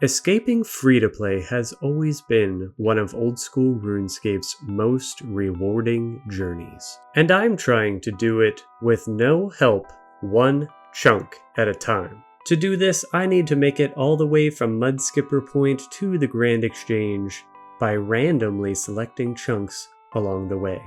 Escaping free-to-play has always been one of old-school RuneScape's most rewarding journeys, and I'm trying to do it with no help, one chunk at a time. To do this, I need to make it all the way from Mudskipper Point to the Grand Exchange by randomly selecting chunks along the way.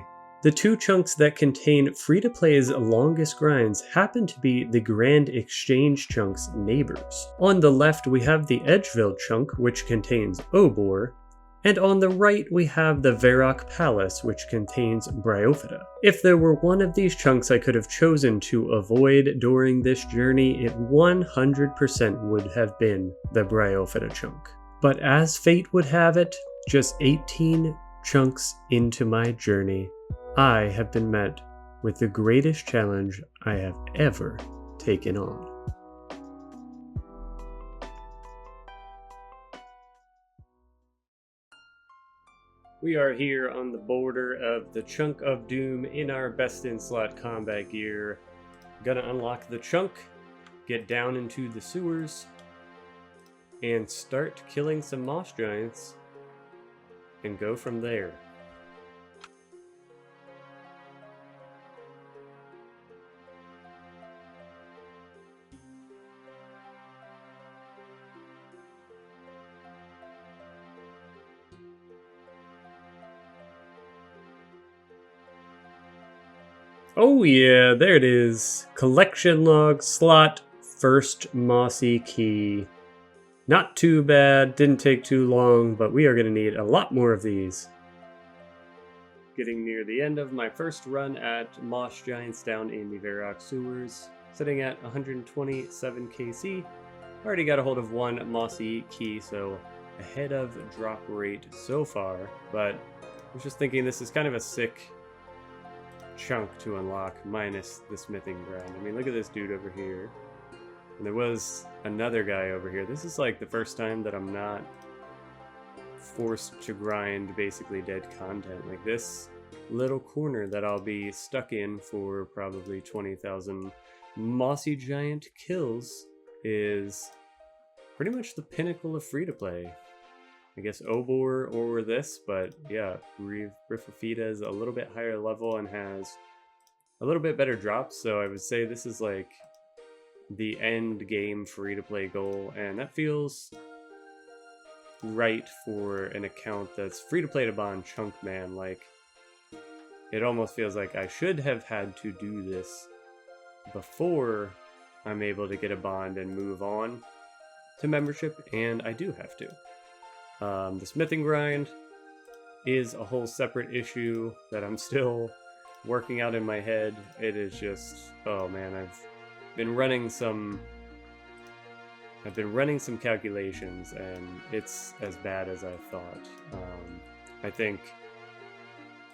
The two chunks that contain free-to-play's longest grinds happen to be the Grand Exchange chunk's neighbors. On the left we have the Edgeville chunk, which contains Obor, and on the right we have the Varrock Palace, which contains Bryophyta. If there were one of these chunks I could have chosen to avoid during this journey, it 100% would have been the Bryophyta chunk. But as fate would have it, just 18 chunks into my journey, I have been met with the greatest challenge I have ever taken on. We are here on the border of the Chunk of Doom in our best-in-slot combat gear. Gonna unlock the chunk, get down into the sewers, and start killing some moss giants, and go from there. Oh yeah, there it is. Collection log, slot, first mossy key. Not too bad, didn't take too long, but we are going to need a lot more of these. Getting near the end of my first run at Moss Giants down in the Varrock Sewers. Sitting at 127 KC. Already got a hold of one mossy key, so ahead of drop rate so far. But I was just thinking this is kind of a sick chunk to unlock, minus the smithing grind. I mean, look at this dude over here. And there was another guy over here. This is like the first time that I'm not forced to grind basically dead content. Like this little corner that I'll be stuck in for probably 20,000 mossy giant kills is pretty much the pinnacle of free-to-play. I guess Obor or this, but yeah, Bryophyta is a little bit higher level and has a little bit better drops, so I would say this is like the end game free-to-play goal, and that feels right for an account that's free-to-play to bond chunk man. Like, it almost feels like I should have had to do this before I'm able to get a bond and move on to membership, and I do have to. The smithing grind is a whole separate issue that I'm still working out in my head. It is just, oh man, I've been running some calculations, and it's as bad as I thought. I think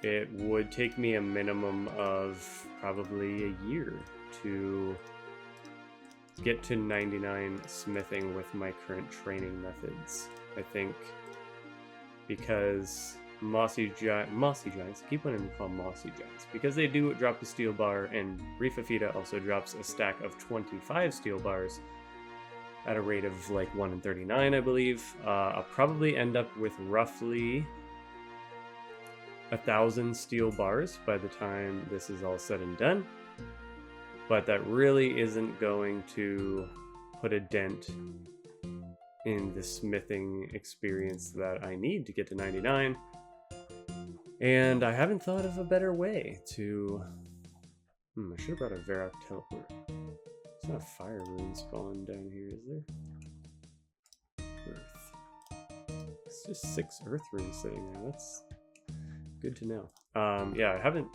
it would take me a minimum of probably a year to get to 99 smithing with my current training methods. I think because mossy giants, I keep wanting to call them mossy giants, because they do drop a steel bar, and Bryophyta also drops a stack of 25 steel bars at a rate of like 1 in 39, I believe. I'll probably end up with roughly 1,000 steel bars by the time this is all said and done, but that really isn't going to put a dent in the smithing experience that I need to get to 99. And I haven't thought of a better way to... I should have brought a Varrock teleport. There's not a fire rune spawn down here, is there? Earth. It's just 6 earth runes sitting there. That's good to know. Yeah, I haven't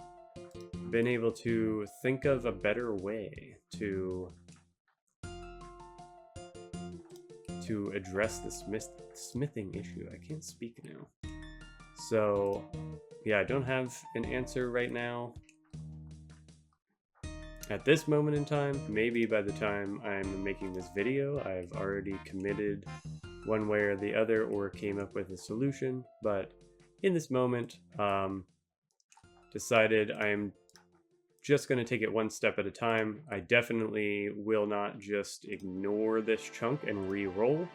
been able to think of a better way to address the smithing issue. I can't speak now. So, yeah, I don't have an answer right now. At this moment in time, maybe by the time I'm making this video, I've already committed one way or the other or came up with a solution. But in this moment, decided I'm just going to take it one step at a time. I definitely will not just ignore this chunk and re-roll.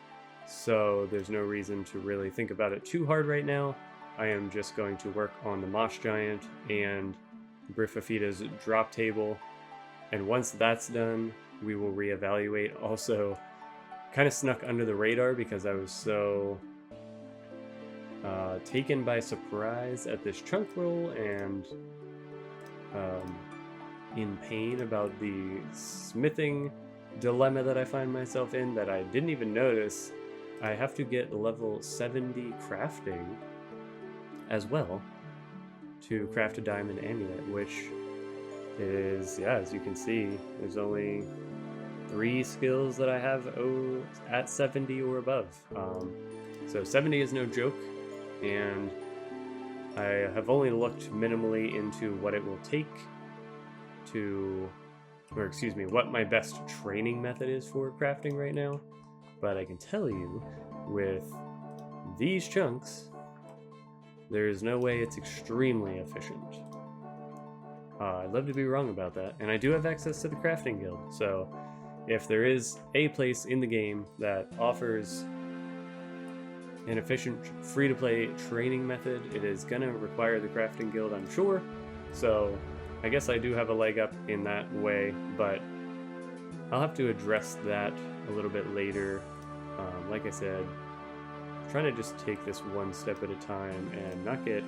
so there's no reason to really think about it too hard right now. I am just going to work on the Moss Giant and Bryophyta's drop table, and once that's done, we will reevaluate. Also, kind of snuck under the radar because I was so taken by surprise at this chunk roll and in pain about the smithing dilemma that I find myself in that I didn't even notice. I have to get level 70 crafting as well to craft a diamond amulet, which is, yeah, as you can see, there's only 3 skills that I have at 70 or above. So 70 is no joke, and I have only looked minimally into what it will take to, or excuse me, what my best training method is for crafting right now. But I can tell you, with these chunks, there is no way it's extremely efficient. I'd love to be wrong about that, and I do have access to the crafting guild, so if there is a place in the game that offers an efficient free-to-play training method, it is gonna require the crafting guild, I'm sure. So I guess I do have a leg up in that way, but I'll have to address that a little bit later. Like I said, I'm trying to just take this one step at a time and not get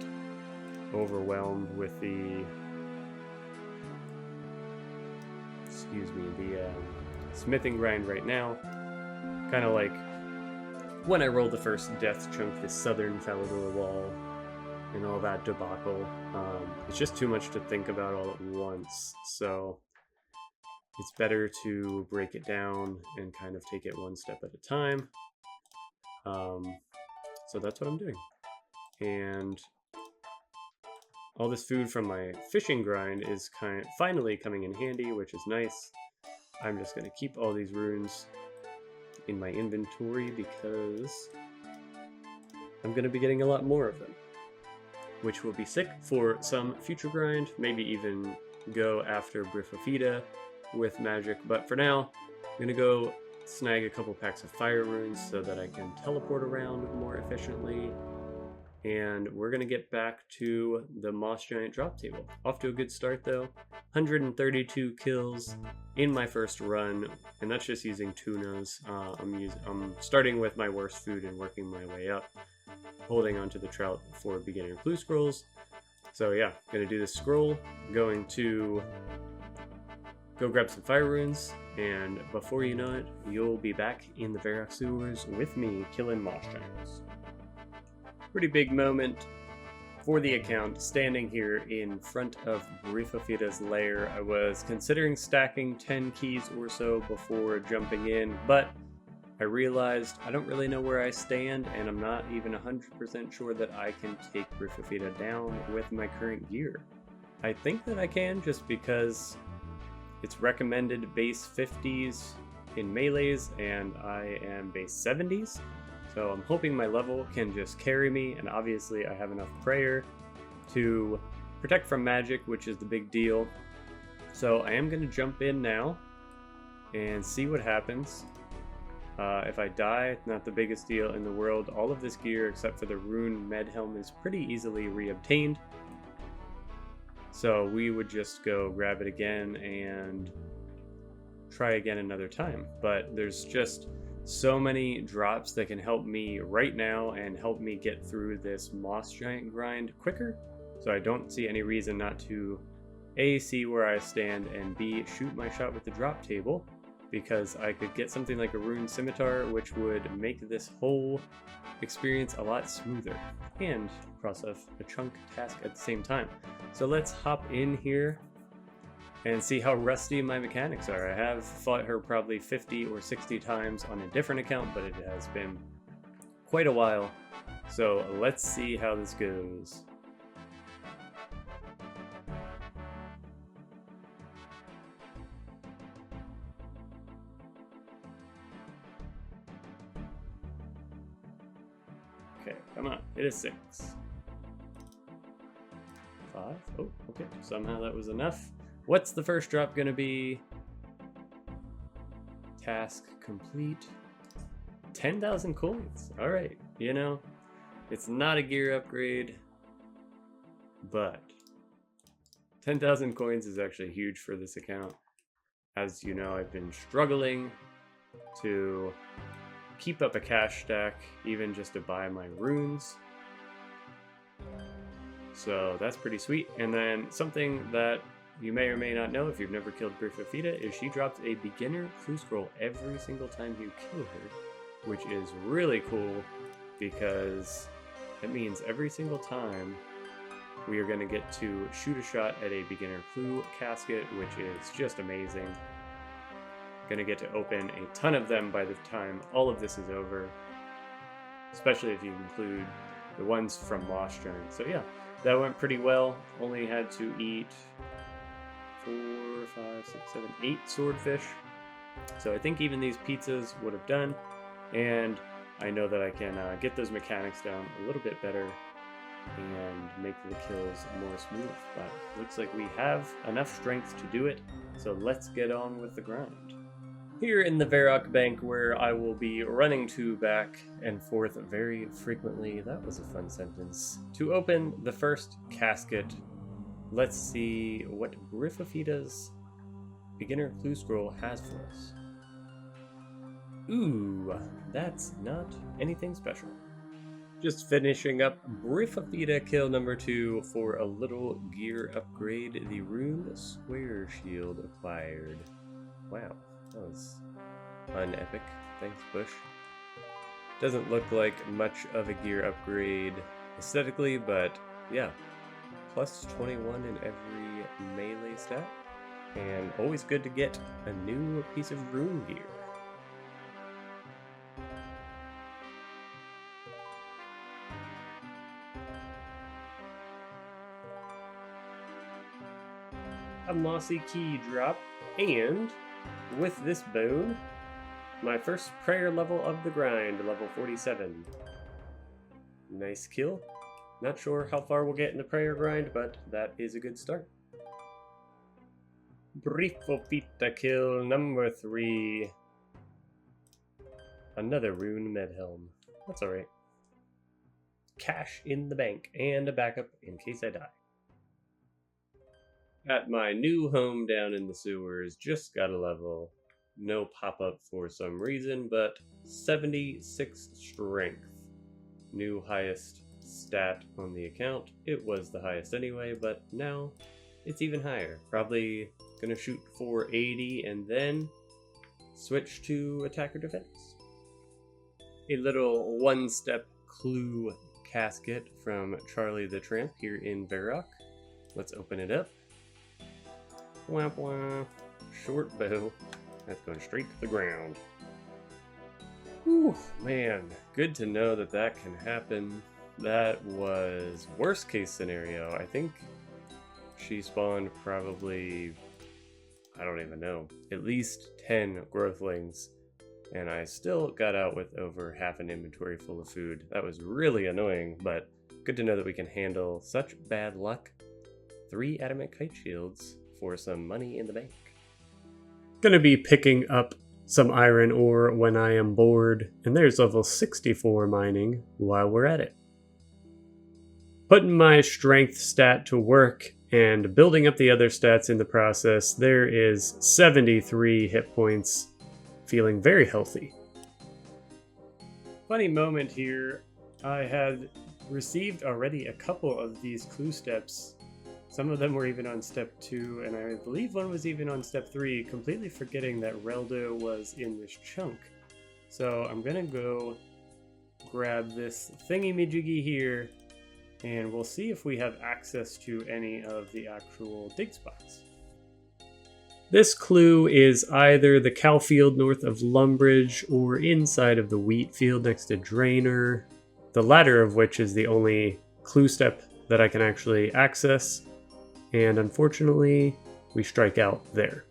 overwhelmed with the, smithing grind right now. Kind of like when I rolled the first death chunk, the southern Falador wall, and all that debacle. It's just too much to think about all at once, so it's better to break it down and kind of take it one step at a time. So that's what I'm doing. And all this food from my fishing grind is finally coming in handy, which is nice. I'm just going to keep all these runes in my inventory because I'm going to be getting a lot more of them, which will be sick for some future grind, maybe even go after Bryophyta with magic. But for now, I'm going to go snag a couple packs of fire runes so that I can teleport around more efficiently. And we're going to get back to the Moss Giant drop table. Off to a good start though. 132 kills in my first run, and that's just using tunas. I'm starting with my worst food and working my way up, holding onto the trout for beginner clue scrolls. So yeah, gonna do this scroll, going to go grab some fire runes, and before you know it, you'll be back in the Varrock sewers with me killing Moss Giants. Pretty big moment for the account, standing here in front of Bryophyta's lair. I was considering stacking 10 keys or so before jumping in, but I realized I don't really know where I stand, and I'm not even 100% sure that I can take Bryophyta down with my current gear. I think that I can, just because it's recommended base 50s in melees, and I am base 70s. So I'm hoping my level can just carry me, and obviously I have enough prayer to protect from magic, which is the big deal. So I am going to jump in now and see what happens. If I die, not the biggest deal in the world. All of this gear, except for the rune med helm, is pretty easily reobtained. So we would just go grab it again and try again another time. But there's just so many drops that can help me right now and help me get through this Moss Giant grind quicker. So I don't see any reason not to A, see where I stand, and B, shoot my shot with the drop table, because I could get something like a rune scimitar, which would make this whole experience a lot smoother and cross off a chunk task at the same time. So let's hop in here and see how rusty my mechanics are. I have fought her probably 50 or 60 times on a different account, but it has been quite a while. So let's see how this goes. Okay, come on, it is 6. 5, oh, okay, somehow that was enough. What's the first drop gonna be? Task complete. 10,000 coins. All right, you know, it's not a gear upgrade, but 10,000 coins is actually huge for this account. As you know, I've been struggling to keep up a cash stack, even just to buy my runes. So that's pretty sweet. And then something that you may or may not know if you've never killed Bryophyta is she drops a beginner clue scroll every single time you kill her, which is really cool because it means every single time we are going to get to shoot a shot at a beginner clue casket, which is just amazing. Going to get to open a ton of them by the time all of this is over, especially if you include the ones from Lost Giant. So yeah, that went pretty well. Only had to eat 4, 5, 6, 7, 8 swordfish. So I think even these pizzas would have done. And I know that I can get those mechanics down a little bit better and make the kills more smooth. But looks like we have enough strength to do it. So let's get on with the grind. Here in the Varrock Bank, where I will be running to back and forth very frequently, that was a fun sentence, to open the first casket. Let's see what Bryophyta's beginner clue scroll has for us. Ooh, that's not anything special. Just finishing up Bryophyta kill number 2 for a little gear upgrade, the rune square shield acquired. Wow. That was unepic. Thanks, Bush. Doesn't look like much of a gear upgrade aesthetically, but yeah. Plus 21 in every melee stat. And always good to get a new piece of rune gear. A mossy key drop, and with this boon, my first prayer level of the grind, level 47. Nice kill. Not sure how far we'll get in the prayer grind, but that is a good start. Bryophyta kill number 3. Another rune medhelm. That's alright. Cash in the bank, and a backup in case I die. At my new home down in the sewers, just got a level. No pop-up for some reason, but 76 strength. New highest stat on the account. It was the highest anyway, but now it's even higher. Probably gonna shoot for 80 and then switch to attack or defense. A little one-step clue casket from Charlie the Tramp here in Varrock. Let's open it up. Wah wah. Short bow. That's going straight to the ground. Whew, man. Good to know that that can happen. That was worst case scenario. I think she spawned probably, I don't even know, at least 10 growthlings. And I still got out with over half an inventory full of food. That was really annoying, but good to know that we can handle such bad luck. 3 adamant kite shields for some money in the bank. Gonna be picking up some iron ore when I am bored, and there's level 64 mining while we're at it. Putting my strength stat to work and building up the other stats in the process, there is 73 hit points, feeling very healthy. Funny moment here, I had received already a couple of these clue steps. Some of them were even on step 2, and I believe one was even on step 3, completely forgetting that Reldo was in this chunk. So I'm gonna go grab this thingy-majiggy here, and we'll see if we have access to any of the actual dig spots. This clue is either the cow field north of Lumbridge or inside of the wheat field next to Drainer, the latter of which is the only clue step that I can actually access. And unfortunately, we strike out there.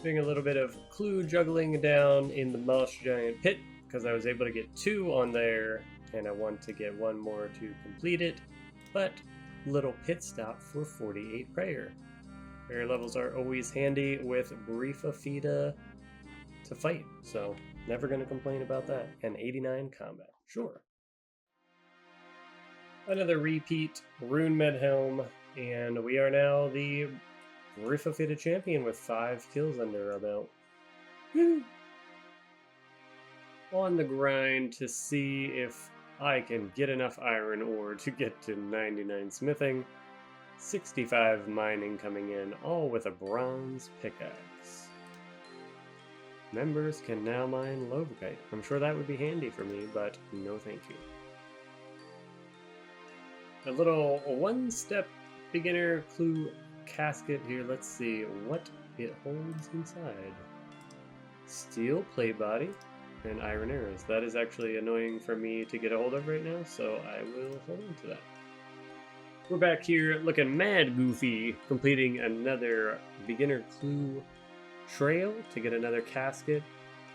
Doing a little bit of clue juggling down in the Moss Giant pit, because I was able to get 2 on there, and I want to get 1 more to complete it, but little pit stop for 48 prayer. Prayer levels are always handy with Bryophyta to fight, so Never gonna complain about that. And 89 combat. Sure. Another repeat Rune Medhelm, and we are now the Bryophyta champion with 5 kills under our belt. Woo! On the grind to see if I can get enough iron ore to get to 99 smithing, 65 mining coming in, all with a bronze pickaxe. Members can now mine Lovekite. I'm sure that would be handy for me, but no thank you. A little one-step beginner clue casket here. Let's see what it holds inside. Steel plate body and iron arrows. That is actually annoying for me to get a hold of right now, so I will hold on to that. We're back here looking mad goofy, completing another beginner clue trail to get another casket.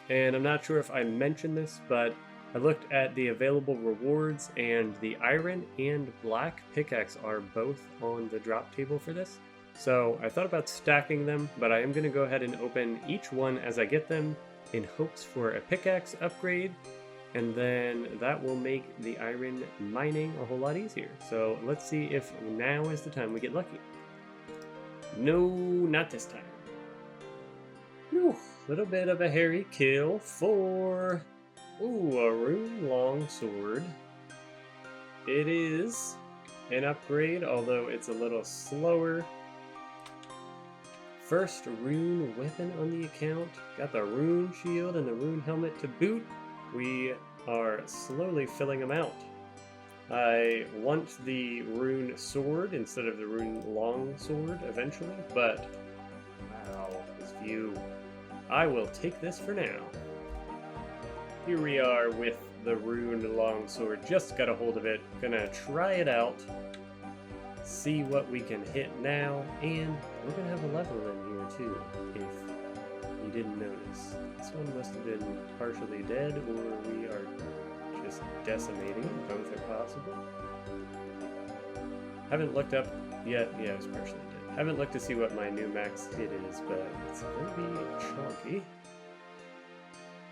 And I'm not sure if I mentioned this, but I looked at the available rewards, and the iron and black pickaxe are both on the drop table for this. So I thought about stacking them, but I am going to go ahead and open each one as I get them in hopes for a pickaxe upgrade, and then that will make the iron mining a whole lot easier. So let's see if now is the time we get lucky. No, not this time. Whew, little bit of a hairy kill for... Ooh, a rune longsword. It is an upgrade, although it's a little slower. First rune weapon on the account. Got the rune shield and the rune helmet to boot. We are slowly filling them out. I want the rune sword instead of the rune longsword eventually, but wow, this view. I will take this for now. Here we are with the rune longsword. Just got a hold of it. Gonna try it out. See what we can hit now. And we're gonna have a level in here too, if you didn't notice. This one must have been partially dead, or we are just decimating it. Both are possible. Haven't looked up yet. Yeah, it was partially dead. Haven't looked to see what my new max hit is, but it's gonna be chunky.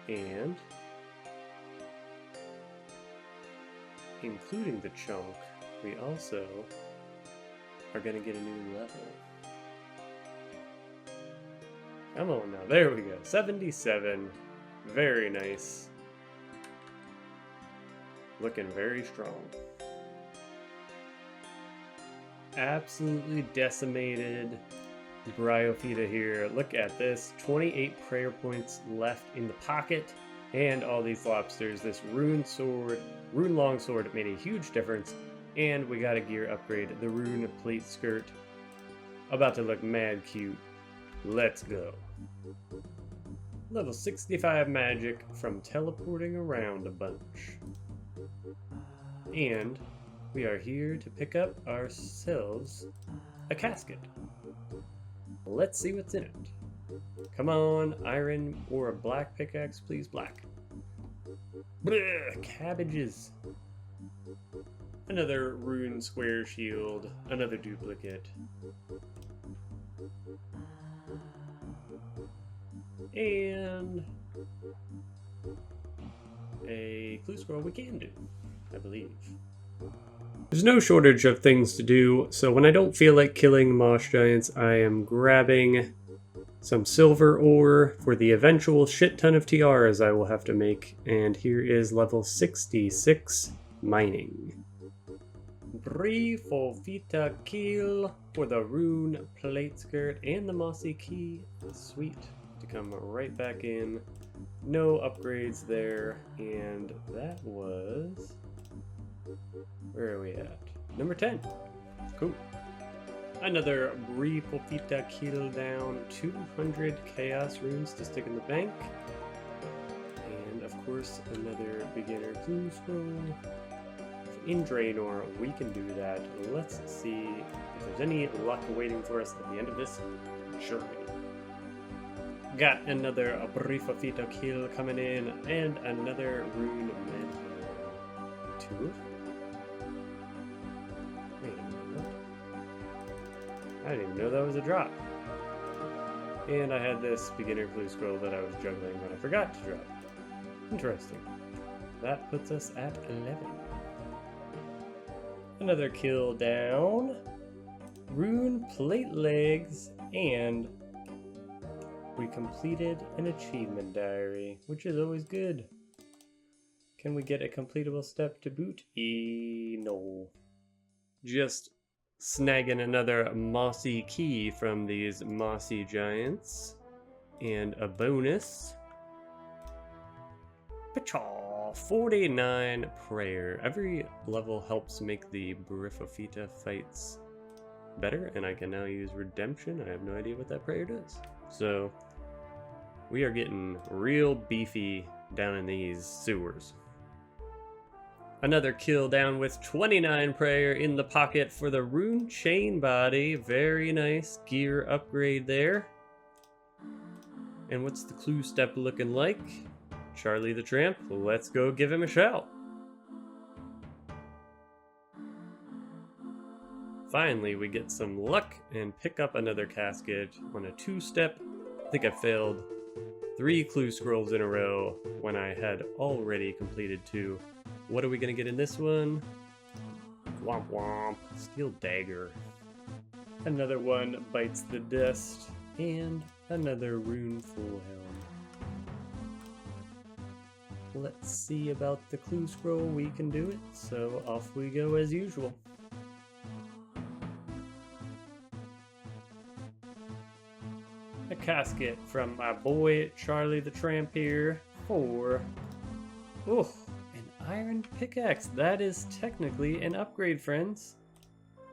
And including the chunk, we also are going to get a new level. Come on now, there we go. 77. Very nice. Looking very strong. Absolutely decimated Bryophyta here. Look at this. 28 prayer points left in the pocket. And all these lobsters. This rune sword, rune longsword made a huge difference. And we got a gear upgrade. The rune plate skirt. About to look mad cute. Let's go. Level 65 magic from teleporting around a bunch. And we are here to pick up ourselves a casket. Let's see what's in it. Come on, iron or a black pickaxe, please. Black. Blech, cabbages. Another rune square shield. Another duplicate. And a clue scroll we can do, I believe. There's no shortage of things to do, so when I don't feel like killing moss giants, I am grabbing some silver ore for the eventual shit ton of tiaras I will have to make. And here is level 66 mining. Bryophyta kill for the rune plate skirt and the mossy key. Sweet. To come right back in. No upgrades there. And that was... where are we at? Number 10. Cool. Another Bryophyta kill down. 200 chaos runes to stick in the bank. And of course another beginner clue scroll. In Draenor, we can do that. Let's see if there's any luck waiting for us at the end of this journey. Got another Bryophyta kill coming in, and another rune medal. 2 of them? Wait a minute. I didn't even know that was a drop. And I had this beginner clue scroll that I was juggling, but I forgot to drop. Interesting. That puts us at 11. Another kill down. Rune plate legs, and we completed an achievement diary, which is always good. Can we get a completable step to boot? No. Just snagging another mossy key from these mossy giants. And a bonus. Pachaw! 49 prayer. Every level helps make the Bryophyta fights better, and I can now use redemption. I have no idea what that prayer does. So we are getting real beefy down in these sewers. Another kill down with 29 prayer in the pocket for the rune chain body. Very nice gear upgrade there. And what's the clue step looking like? Charlie the Tramp, let's go give him a shout. Finally, we get some luck and pick up another casket on a 2-step. I think I failed 3 clue scrolls in a row when I had already completed 2. What are we going to get in this one? Womp womp. Steel dagger. Another one bites the dust. And another rune full helm. Let's see about the clue scroll. We can do it. So off we go as usual. A casket from my boy Charlie the Tramp here for an iron pickaxe. That is technically an upgrade, friends.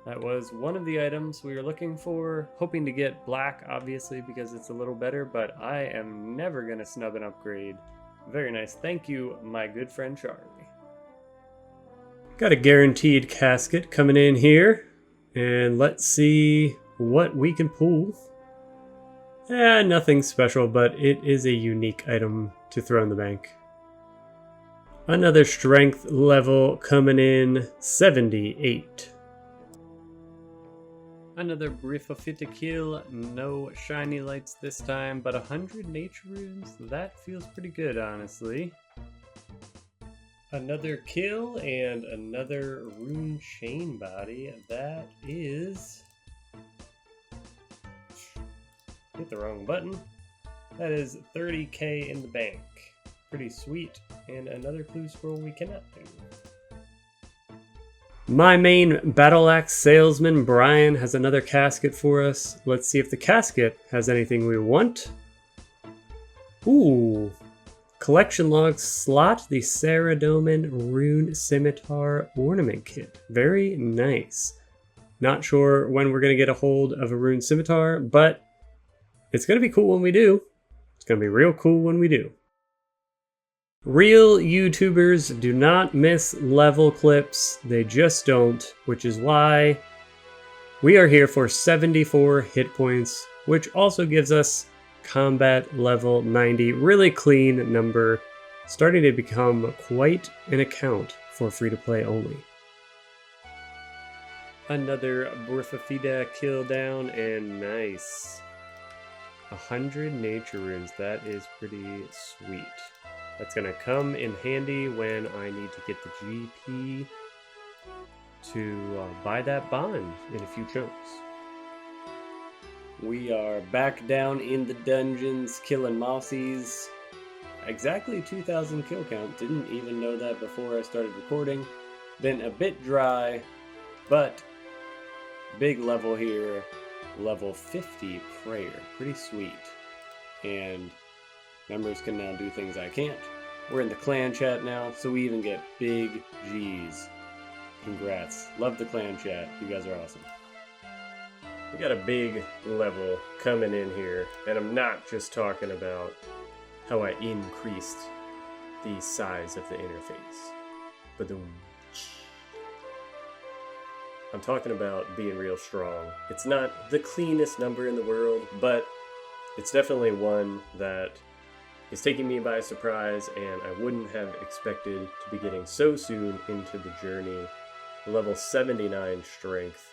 That was one of the items we were looking for, hoping to get black, obviously, because it's a little better, but I am never going to snub an upgrade. Very nice. Thank you, my good friend Charlie. Got a guaranteed casket coming in here, and let's see what we can pull. Nothing special, but it is a unique item to throw in the bank. Another strength level coming in, 78. Another Bryophyta kill, no shiny lights this time, but 100 nature runes, that feels pretty good, honestly. Another kill and another rune chain body, that is... Hit the wrong button. That is 30k in the bank. Pretty sweet. And another clue scroll we cannot do. My main battle axe salesman Brian has another casket for us. Let's see if the casket has anything we want. Ooh. Collection log slot, the Saradomin Rune Scimitar Ornament Kit. Very nice. Not sure when we're going to get a hold of a Rune Scimitar, but it's going to be cool when we do. It's going to be real cool when we do. Real YouTubers do not miss level clips. They just don't, which is why we are here for 74 hit points, which also gives us combat level 90. Really clean number, starting to become quite an account for free-to-play only. Another Bryophyta kill down, and nice. 100 nature runes, that is pretty sweet. That's going to come in handy when I need to get the GP to buy that bond in a few chunks. We are back down in the dungeons, killing mossies. Exactly 2,000 kill count. Didn't even know that before I started recording. Been a bit dry, but big level here. Level 50 prayer. Pretty sweet. And members can now do things I can't. We're in the clan chat now, so we even get big G's. Congrats. Love the clan chat. You guys are awesome. We got a big level coming in here, and I'm not just talking about how I increased the size of the interface. Ba-doom. I'm talking about being real strong. It's not the cleanest number in the world, but it's definitely one that is taking me by surprise, and I wouldn't have expected to be getting so soon into the journey. Level 79 strength.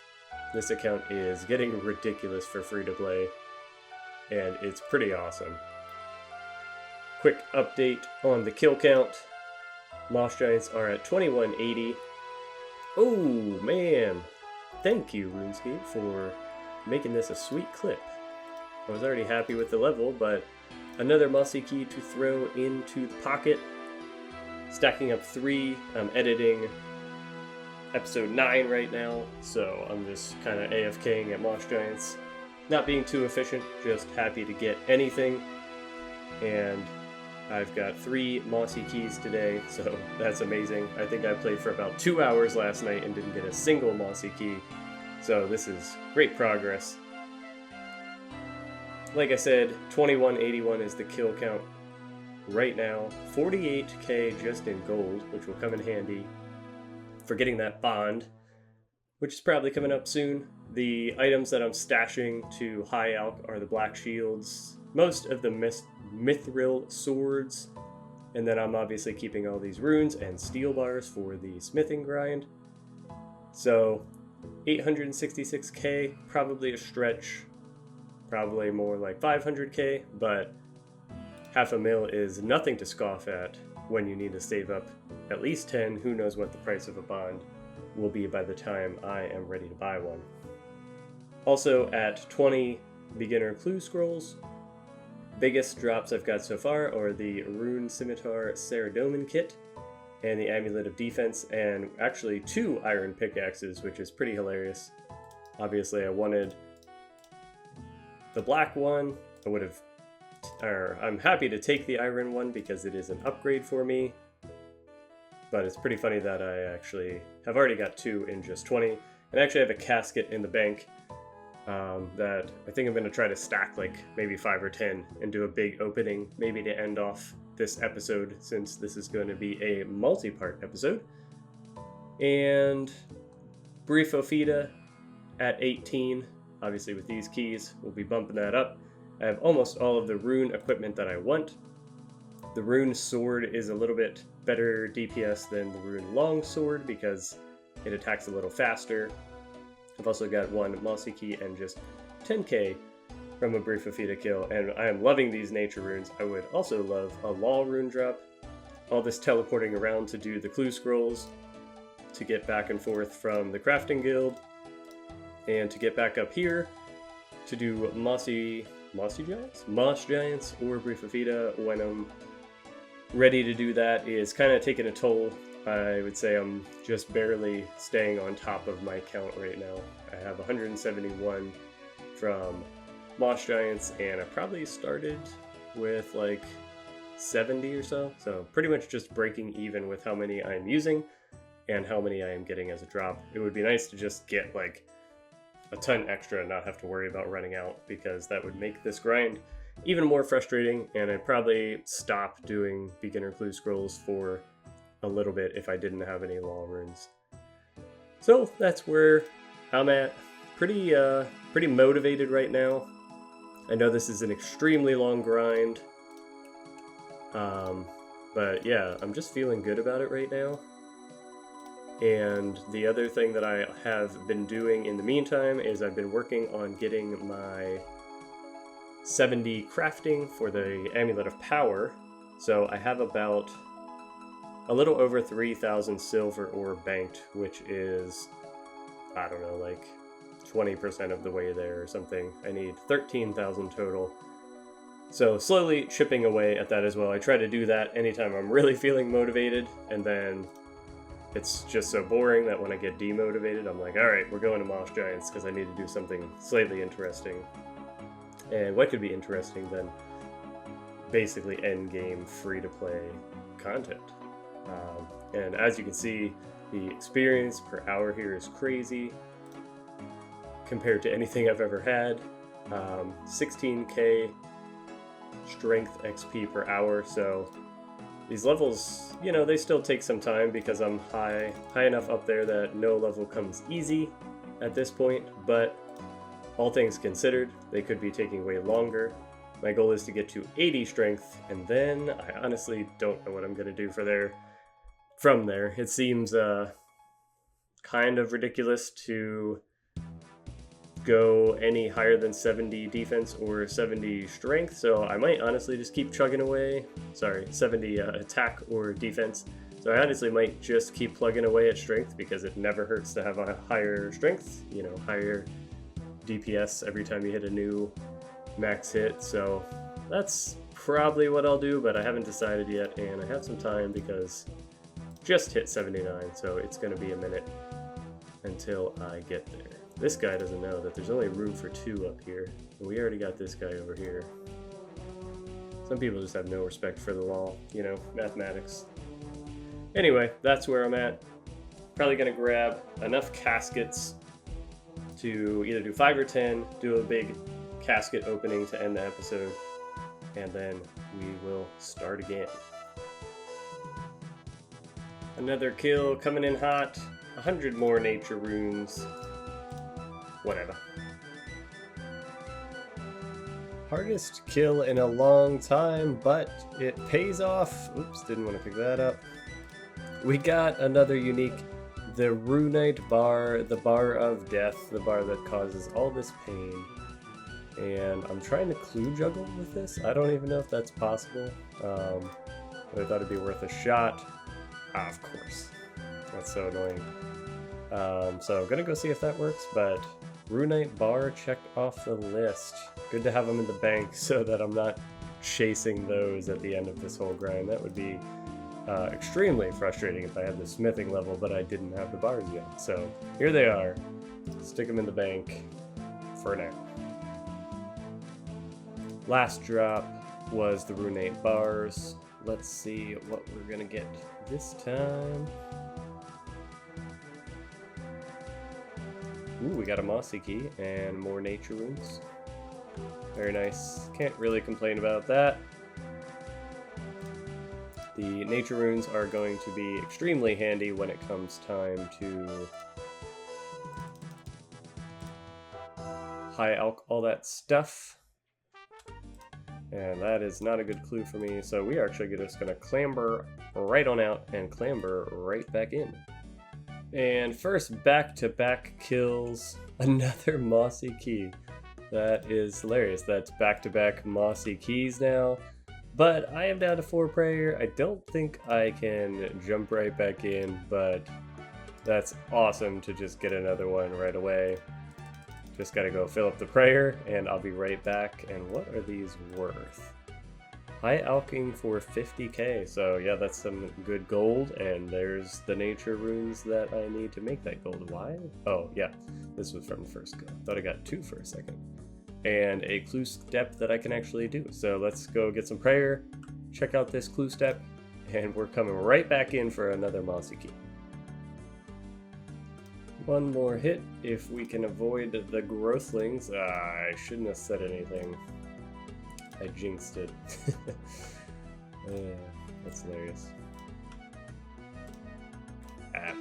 This account is getting ridiculous for free to play, and it's pretty awesome. quick update on the kill count. Moss Giants are at 2180. Oh man, thank you RuneScape for making this a sweet clip. I was already happy with the level, but another mossy key to throw into the pocket. Stacking up 3. I'm editing episode 9 right now, so I'm just kind of AFKing at Moss Giants. Not being too efficient, just happy to get anything. And I've got 3 mossy keys today, so that's amazing. I think I played for about 2 hours last night and didn't get a single mossy key, so this is great progress. Like I said, 2181 is the kill count right now. 48k just in gold, which will come in handy for getting that bond, which is probably coming up soon. The items that I'm stashing to high alch are the black shields, most of the mithril swords, and then I'm obviously keeping all these runes and steel bars for the smithing grind. So 866k, probably a stretch, probably more like 500k, but half a mil is nothing to scoff at when you need to save up at least 10. Who knows what the price of a bond will be by the time I am ready to buy one. Also at 20 beginner clue scrolls. Biggest drops I've got so far are the Rune Scimitar Saradomin kit and the Amulet of Defense, and actually 2 iron pickaxes, which is pretty hilarious. Obviously I wanted the black one. I'm happy to take the iron one because it is an upgrade for me, but it's pretty funny that I actually have already got 2 in just 20, and I actually have a casket in the bank that I think I'm going to try to stack like maybe 5 or 10 and do a big opening, maybe to end off this episode, since this is going to be a multi-part episode. And Bryophyta at 18, obviously with these keys, we'll be bumping that up. I have almost all of the rune equipment that I want. The rune sword is a little bit better DPS than the rune long sword because it attacks a little faster. I've also got 1 mossy key and just 10k from a Bryophyta kill, and I am loving these nature runes. I would also love a law rune drop. All this teleporting around to do the clue scrolls, to get back and forth from the crafting guild, and to get back up here to do Moss Giants or Bryophyta when I'm ready to do that is kind of taking a toll. I would say I'm just barely staying on top of my count right now. I have 171 from Moss Giants, and I probably started with like 70 or so. So pretty much just breaking even with how many I'm using and how many I am getting as a drop. It would be nice to just get like a ton extra and not have to worry about running out, because that would make this grind even more frustrating, and I'd probably stop doing beginner clue scrolls for a little bit if I didn't have any law runes. So that's where I'm at. Pretty motivated right now. I know this is an extremely long grind, but yeah, I'm just feeling good about it right now. And the other thing that I have been doing in the meantime is I've been working on getting my 70 crafting for the Amulet of Power. So I have about a little over 3,000 silver ore banked, which is, I don't know, like 20% of the way there or something. I need 13,000 total. So slowly chipping away at that as well. I try to do that anytime I'm really feeling motivated, and then it's just so boring that when I get demotivated, I'm like, alright, we're going to Moss Giants because I need to do something slightly interesting. And what could be interesting than basically endgame free-to-play content? And as you can see, the experience per hour here is crazy compared to anything I've ever had. 16k strength XP per hour, so these levels, you know, they still take some time because I'm high enough up there that no level comes easy at this point, but all things considered, they could be taking way longer. My goal is to get to 80 strength, and then I honestly don't know what I'm going to do from there. It seems kind of ridiculous to go any higher than 70 defense or 70 strength, so I might honestly just keep chugging away. Sorry, 70 attack or defense. So I honestly might just keep plugging away at strength because it never hurts to have a higher strength, you know, higher DPS every time you hit a new max hit. So that's probably what I'll do, but I haven't decided yet, and I have some time because just hit 79, so it's going to be a minute until I get there. This guy doesn't know that there's only room for 2 up here, and we already got this guy over here. Some people just have no respect for the law, you know, mathematics. Anyway, that's where I'm at. Probably gonna grab enough caskets to either do 5 or 10, do a big casket opening to end the episode, and then we will start again. Another kill coming in hot, 100 more nature runes. Whatever. Hardest kill in a long time, but it pays off. Oops, didn't want to pick that up. We got another unique, the Runite bar, the bar of death, the bar that causes all this pain. And I'm trying to clue juggle with this. I don't even know if that's possible. But I thought it'd be worth a shot. Ah, of course. That's so annoying. So I'm gonna go see if that works, but Runite bar checked off the list. Good to have them in the bank so that I'm not chasing those at the end of this whole grind. That would be extremely frustrating if I had the smithing level, but I didn't have the bars yet. So here they are. Stick them in the bank for now. Last drop was the Runite bars. Let's see what we're gonna get this time. Ooh, we got a mossy key and more nature runes. Very nice. Can't really complain about that. The nature runes are going to be extremely handy when it comes time to high alch all that stuff. And that is not a good clue for me, so we are actually just going to clamber right on out and clamber right back in. And first back-to-back kills, another mossy key. That is hilarious. That's back-to-back mossy keys now. But I am down to 4 prayer. I don't think I can jump right back in, but that's awesome to just get another one right away. Just gotta go fill up the prayer, and I'll be right back. And what are these worth? High alching for 50k, so yeah, that's some good gold, and there's the nature runes that I need to make that gold. Why? Oh, yeah, this was from the first go. Thought I got 2 for a second. And a clue step that I can actually do. So let's go get some prayer, check out this clue step, and we're coming right back in for another mossy key. One more hit if we can avoid the growthlings. I shouldn't have said anything. I jinxed it. That's hilarious.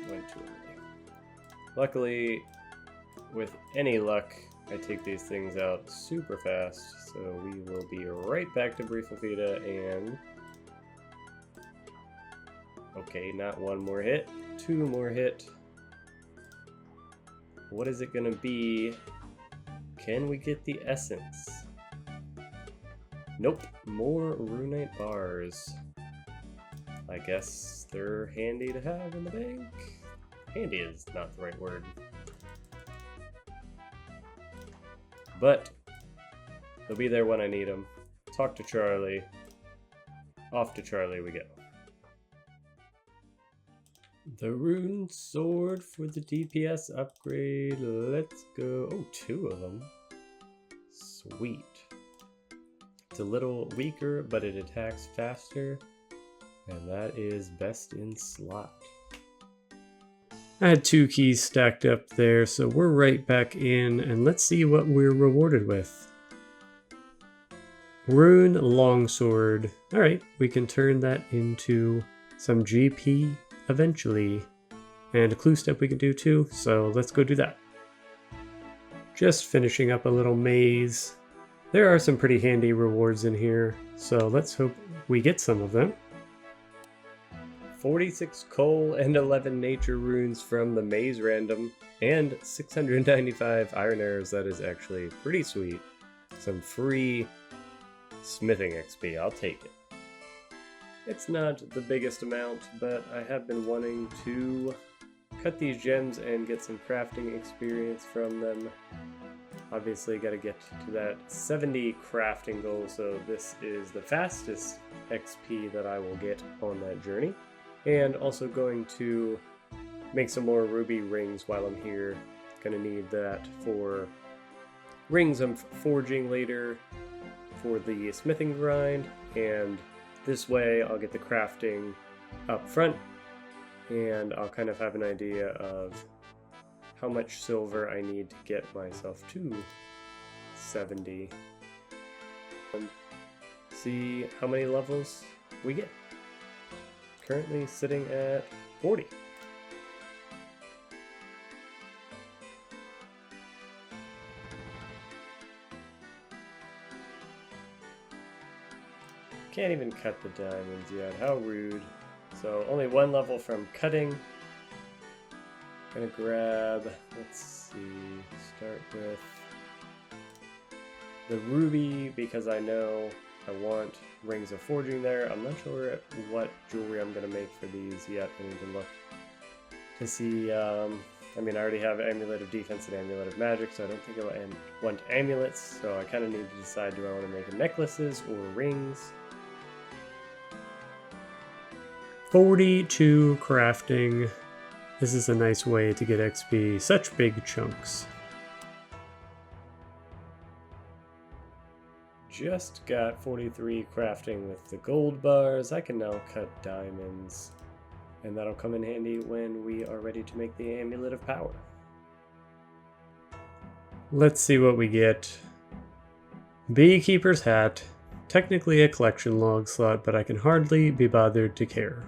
Went too early. Luckily, with any luck, I take these things out super fast, so we will be right back to Bryophyta and... Okay, not 1 more hit, 2 more hit. What is it gonna be? Can we get the essence? Nope, more Runite bars. I guess they're handy to have in the bank. Handy is not the right word. But they'll be there when I need them. Talk to Charlie. Off to Charlie we go. The rune sword for the DPS upgrade. Let's go. Oh, 2 of them. Sweet. It's a little weaker, but it attacks faster. And that is best in slot. I had 2 keys stacked up there, so we're right back in, and let's see what we're rewarded with. Rune Longsword. Alright, we can turn that into some GP eventually. And a clue step we can do too, so let's go do that. Just finishing up a little maze. There are some pretty handy rewards in here, so let's hope we get some of them. 46 coal and 11 nature runes from the maze random, and 695 iron arrows. That is actually pretty sweet. Some free smithing XP, I'll take it. It's not the biggest amount, but I have been wanting to cut these gems and get some crafting experience from them. Obviously got to get to that 70 crafting goal, so this is the fastest XP that I will get on that journey. And also going to make some more ruby rings while I'm here. Gonna need that for rings I'm forging later for the smithing grind, and this way I'll get the crafting up front and I'll kind of have an idea of how much silver I need to get myself to 70. And see how many levels we get. Currently sitting at 40. Can't even cut the diamonds yet, how rude. So only one level from cutting. Gonna grab, let's see, start with the ruby because I know I want rings of forging there. I'm not sure what jewelry I'm gonna make for these yet. I need to look to see. I mean, I already have Amulet of Defense and Amulet of Magic, so I don't think I want amulets. So I kind of need to decide, do I want to make necklaces or rings? 42 crafting. This is a nice way to get XP, such big chunks. Just got 43 crafting with the gold bars. I can now cut diamonds, and that'll come in handy when we are ready to make the Amulet of Power. Let's see what we get. Beekeeper's Hat. Technically a collection log slot, but I can hardly be bothered to care.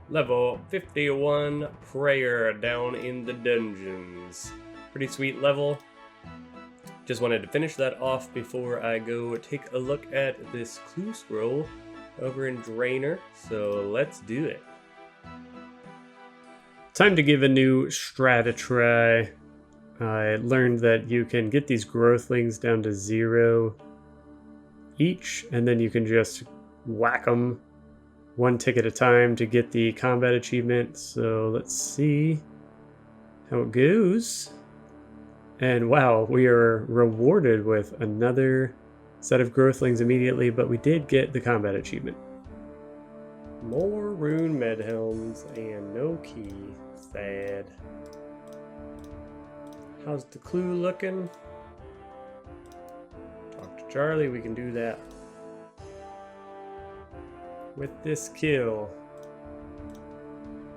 Level 51 Prayer down in the dungeons. Pretty sweet level. Just wanted to finish that off before I go take a look at this clue scroll over in Drainer. So let's do it. Time to give a new strat a try. I learned that you can get these growthlings down to 0 each, and then you can just whack them one tick at a time to get the combat achievement. So let's see how it goes. And wow, we are rewarded with another set of growthlings immediately, but we did get the combat achievement. More rune medhelms and no key. Sad. How's the clue looking? Talk to Charlie, we can do that. With this kill,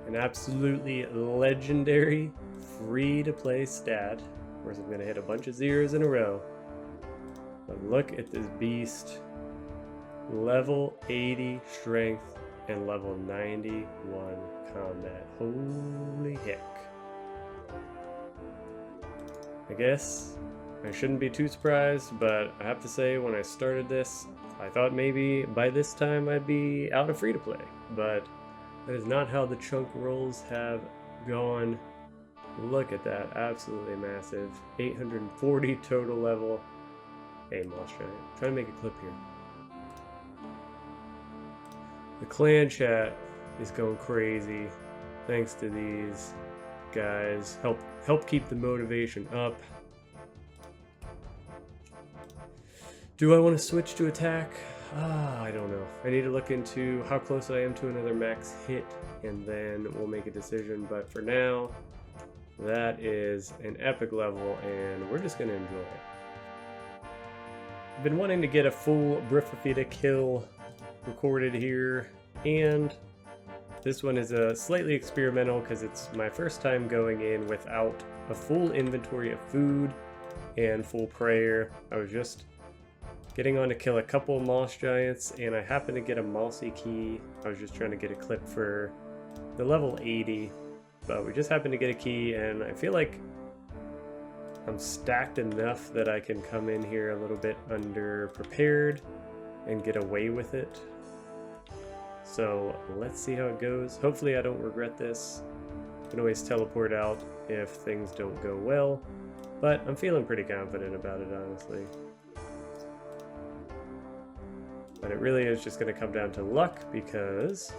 an absolutely legendary free-to-play stat. Of course, I'm going to hit a bunch of zeros in a row. But look at this beast. Level 80 strength and level 91 combat. Holy heck. I guess I shouldn't be too surprised, but I have to say, when I started this, I thought maybe by this time I'd be out of free-to-play, but that is not how the chunk rolls have gone. Look at that, absolutely massive. 840 total level. Hey, Moss Giant, trying to make a clip here. The clan chat is going crazy thanks to these guys. Help keep the motivation up. Do I want to switch to attack? I don't know. I need to look into how close I am to another max hit, and then we'll make a decision. But for now, that is an epic level, and we're just going to enjoy it. I've been wanting to get a full Bryophyta kill recorded here, and this one is a slightly experimental because it's my first time going in without a full inventory of food and full prayer. I was just getting on to kill a couple moss giants, and I happened to get a mossy key. I was just trying to get a clip for the level 80, but we just happened to get a key, and I feel like I'm stacked enough that I can come in here a little bit under prepared and get away with it. So let's see how it goes. Hopefully I don't regret this. I can always teleport out if things don't go well, but I'm feeling pretty confident about it, honestly. But it really is just going to come down to luck, because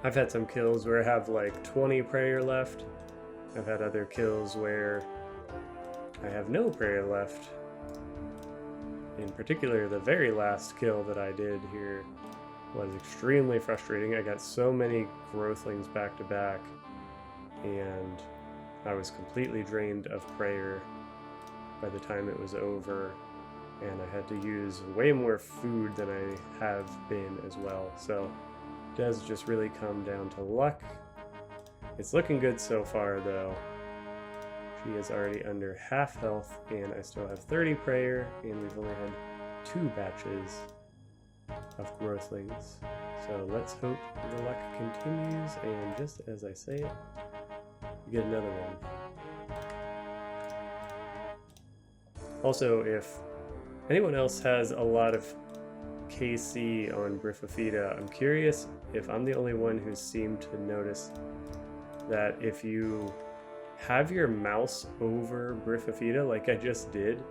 I've had some kills where I have like 20 prayer left. I've had other kills where I have no prayer left. In particular, the very last kill that I did here was extremely frustrating. I got so many growthlings back to back, and I was completely drained of prayer by the time it was over, and I had to use way more food than I have been as well. So it does just really come down to luck. It's looking good so far though. She is already under half health, and I still have 30 prayer, and we've only had 2 batches of growthlings. So let's hope the luck continues, and just as I say it, we get another one. Also, if anyone else has a lot of KC on Bryophyta, I'm curious if I'm the only one who seemed to notice that if you have your mouse over Bryophyta like I just did,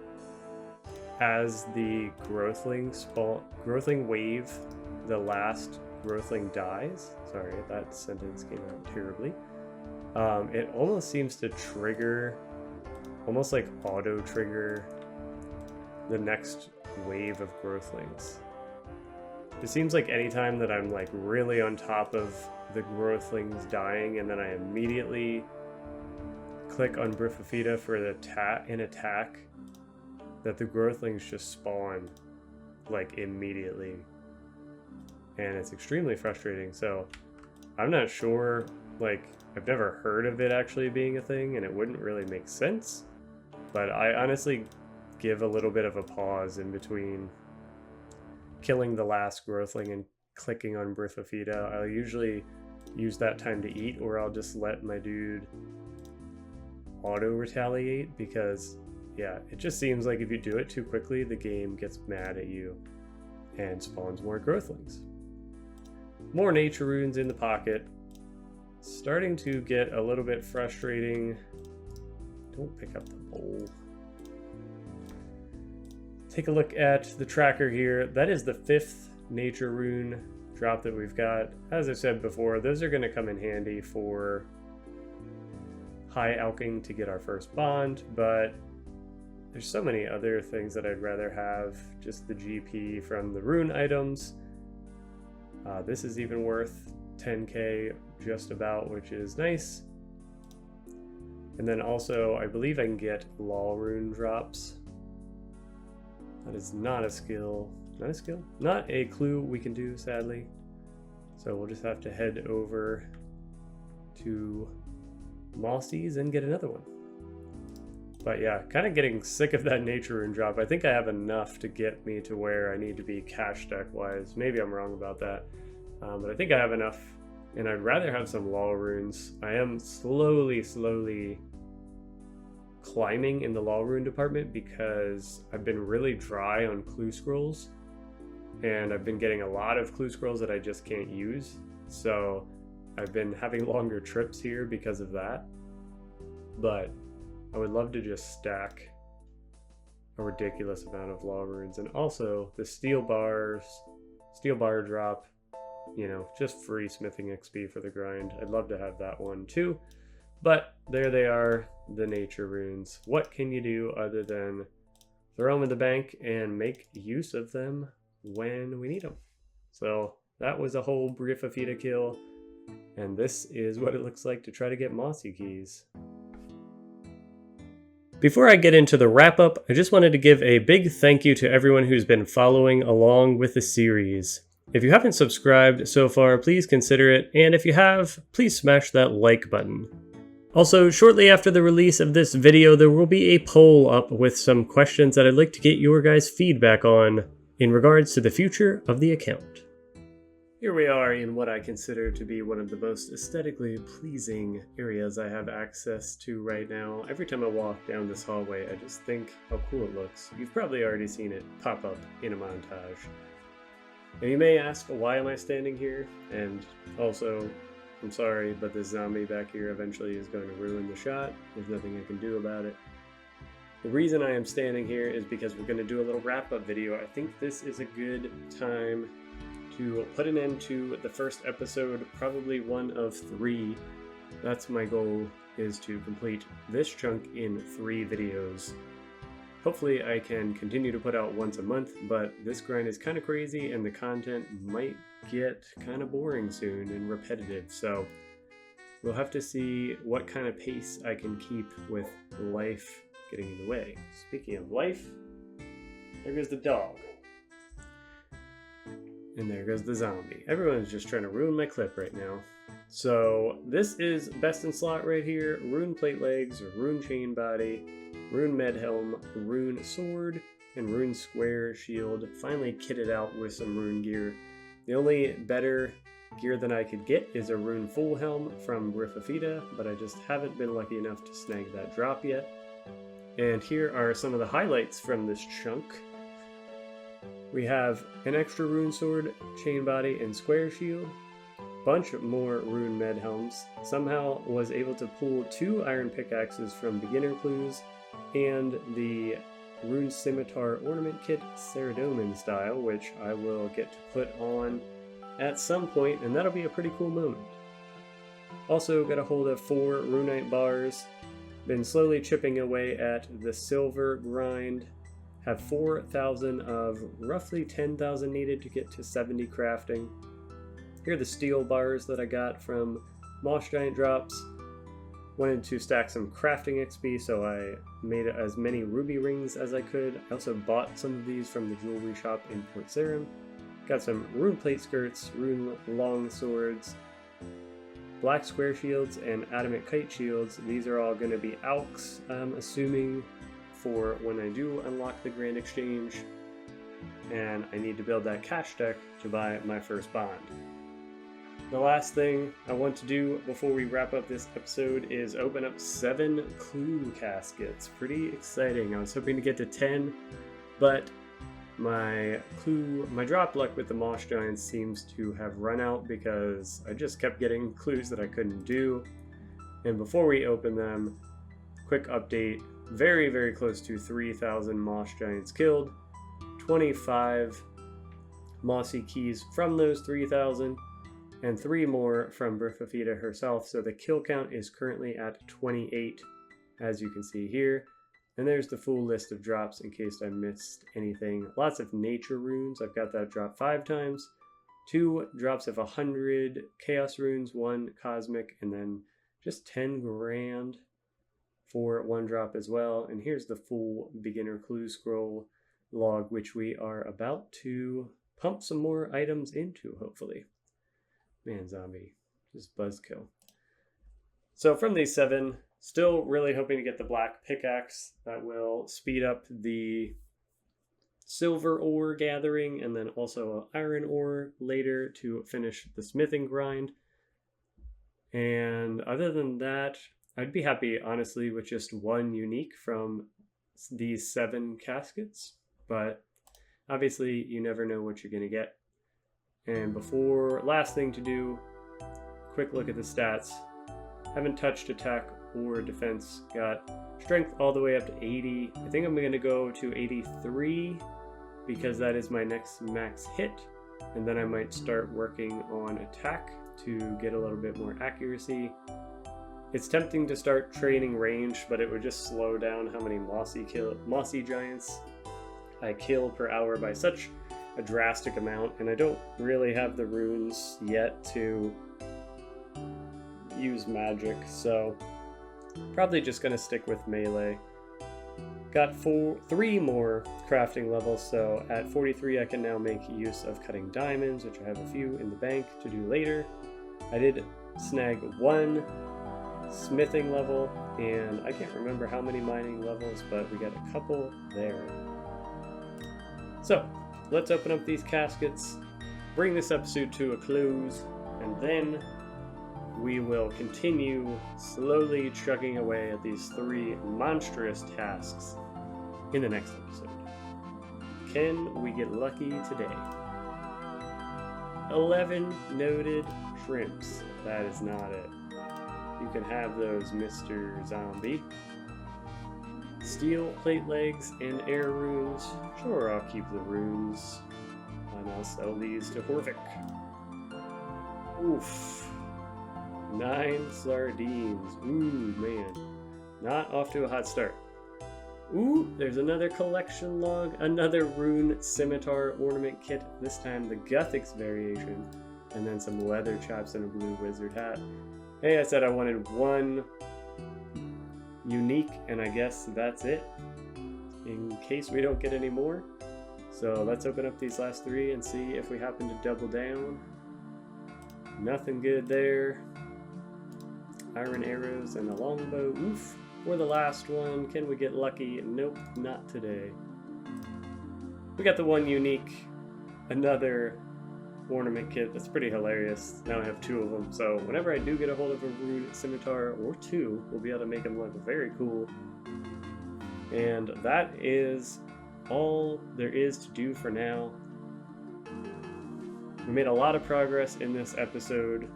as the growthling wave, the last growthling dies. Sorry, that sentence came out terribly. It almost seems to trigger, almost like auto trigger the next wave of growthlings. It seems like anytime that I'm like really on top of the growthlings dying, and then I immediately click on Bryophyta for an attack, that the growthlings just spawn like immediately, and it's extremely frustrating. So I'm not sure, like I've never heard of it actually being a thing, and it wouldn't really make sense, but I honestly give a little bit of a pause in between killing the last growthling and clicking on Bryophyta. I'll usually use that time to eat, or I'll just let my dude auto retaliate, because yeah, it just seems like if you do it too quickly, the game gets mad at you and spawns more growthlings. More nature runes in the pocket. Starting to get a little bit frustrating. Don't pick up the bowl. Take a look at the tracker here. That is the 5th nature rune drop that we've got. As I said before, those are going to come in handy for high alching to get our first bond, but there's so many other things that I'd rather have. Just the GP from the rune items. This is even worth 10k just about, which is nice. And then also, I believe I can get law rune drops. That is not a skill. Not a skill? Not a clue we can do, sadly. So we'll just have to head over to Mossy's and get another one. But yeah, kind of getting sick of that nature rune drop. I think I have enough to get me to where I need to be cash stack wise. Maybe I'm wrong about that. But I think I have enough, and I'd rather have some law runes. I am slowly climbing in the law rune department because I've been really dry on clue scrolls, and I've been getting a lot of clue scrolls that I just can't use. So I've been having longer trips here because of that. But I would love to just stack a ridiculous amount of law runes, and also the steel bar drop, you know, just free smithing XP for the grind. I'd love to have that one too. But there they are, the nature runes. What can you do other than throw them in the bank and make use of them when we need them? So that was a whole Bryophyta kill, and this is what it looks like to try to get Mossy keys. Before I get into the wrap-up, I just wanted to give a big thank you to everyone who's been following along with the series. If you haven't subscribed so far, please consider it, and if you have, please smash that like button. Also, shortly after the release of this video, there will be a poll up with some questions that I'd like to get your guys' feedback on in regards to the future of the account. Here we are in what I consider to be one of the most aesthetically pleasing areas I have access to right now. Every time I walk down this hallway, I just think how cool it looks. You've probably already seen it pop up in a montage. And you may ask, why am I standing here? And also, I'm sorry, but this zombie back here eventually is going to ruin the shot. There's nothing I can do about it. The reason I am standing here is because we're going to do a little wrap-up video. I think this is a good time to put an end to the first episode, probably one of 3. That's my goal, is to complete this chunk in 3 videos. Hopefully I can continue to put out once a month, but this grind is kind of crazy and the content might get kind of boring soon and repetitive, so we'll have to see what kind of pace I can keep with life getting in the way. Speaking of life, there goes the dog. And there goes the zombie. Everyone's just trying to ruin my clip right now. So this is best in slot right here. Rune plate legs, rune chain body, rune med helm, rune sword, and rune square shield. Finally kitted out with some rune gear. The only better gear than I could get is a rune full helm from Bryophyta, but I just haven't been lucky enough to snag that drop yet. And here are some of the highlights from this chunk. We have an extra rune sword, chain body, and square shield. Bunch more rune med helms. Somehow was able to pull 2 iron pickaxes from beginner clues, and the rune scimitar ornament kit Ceradomin style, which I will get to put on at some point, and that'll be a pretty cool moment. Also got a hold of 4 runite bars. Been slowly chipping away at the silver grind. Have 4,000 of roughly 10,000 needed to get to 70 crafting. Here are the steel bars that I got from Moss Giant drops. Wanted to stack some crafting XP, so I made as many ruby rings as I could. I also bought some of these from the jewelry shop in Port Sarim. Got some rune plate skirts, rune long swords, black square shields, and adamant kite shields. These are all going to be alks, I'm assuming, for when I do unlock the Grand Exchange, and I need to build that cash deck to buy my first bond. The last thing I want to do before we wrap up this episode is open up 7 clue caskets. Pretty exciting. I was hoping to get to 10, but my drop luck with the Moss Giants seems to have run out because I just kept getting clues that I couldn't do. And before we open them, quick update. Very, very close to 3,000 Moss Giants killed, 25 mossy keys from those 3,000, and 3 more from Bryophyta herself, so the kill count is currently at 28, as you can see here. And there's the full list of drops in case I missed anything. Lots of nature runes. I've got that drop 5 times, 2 drops of 100 chaos runes, 1 cosmic, and then just 10 grand for 1 drop as well. And here's the full beginner clue scroll log, which we are about to pump some more items into, hopefully. Man, zombie, just buzzkill. So from these 7, still really hoping to get the black pickaxe that will speed up the silver ore gathering, and then also iron ore later to finish the smithing grind. And other than that, I'd be happy, honestly, with just 1 unique from these 7 caskets, but obviously you never know what you're going to get. And before, last thing to do, quick look at the stats. Haven't touched attack or defense. Got strength all the way up to 80. I think I'm going to go to 83 because that is my next max hit. And then I might start working on attack to get a little bit more accuracy. It's tempting to start training range, but it would just slow down how many mossy giants I kill per hour by such a drastic amount, and I don't really have the runes yet to use magic, so probably just gonna stick with melee. Got 3 more crafting levels, so at 43 I can now make use of cutting diamonds, which I have a few in the bank to do later. I did snag 1 smithing level, and I can't remember how many mining levels, but we got a couple there. So let's open up these caskets, bring this episode to a close, and then we will continue slowly chugging away at these 3 monstrous tasks in the next episode. Can we get lucky today? 11 noted shrimps. That is not it. You can have those, Mr. Zombie. Steel plate legs and air runes. Sure, I'll keep the runes. And I'll sell these to Horvik. Oof. 9 sardines. Ooh, man. Not off to a hot start. Ooh, there's another collection log. Another rune scimitar ornament kit. This time the Guthix variation. And then some leather chaps and a blue wizard hat. Hey, I said I wanted one unique, and I guess that's it. In case we don't get any more. So let's open up these last 3 and see if we happen to double down. Nothing good there. Iron arrows and a longbow. Oof. For the last one, can we get lucky? Nope, not today. We got the one unique. Another ornament kit. That's pretty hilarious. Now I have 2 of them. So whenever I do get a hold of a rune scimitar or 2, we'll be able to make them look very cool. And that is all there is to do for now. We made a lot of progress in this episode.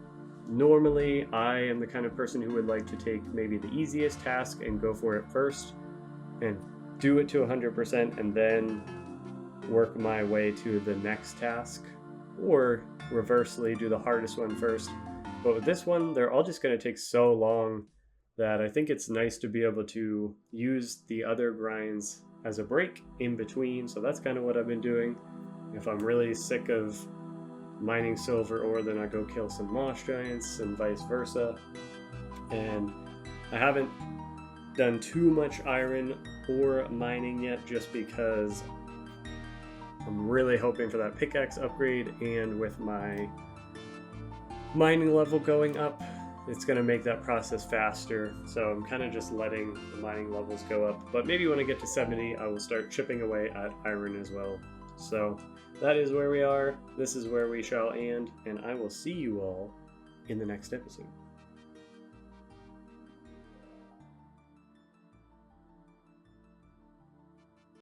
Normally, I am the kind of person who would like to take maybe the easiest task and go for it first and do it to 100% and then work my way to the next task, or reversely do the hardest one first. But with this one, they're all just going to take so long that I think it's nice to be able to use the other grinds as a break in between. So that's kind of what I've been doing. If I'm really sick of mining silver ore, then I go kill some moss giants and vice versa. And I haven't done too much iron ore mining yet, just because I'm really hoping for that pickaxe upgrade, and with my mining level going up, it's going to make that process faster. So I'm kind of just letting the mining levels go up. But maybe when I get to 70, I will start chipping away at iron as well. So that is where we are. This is where we shall end, and I will see you all in the next episode.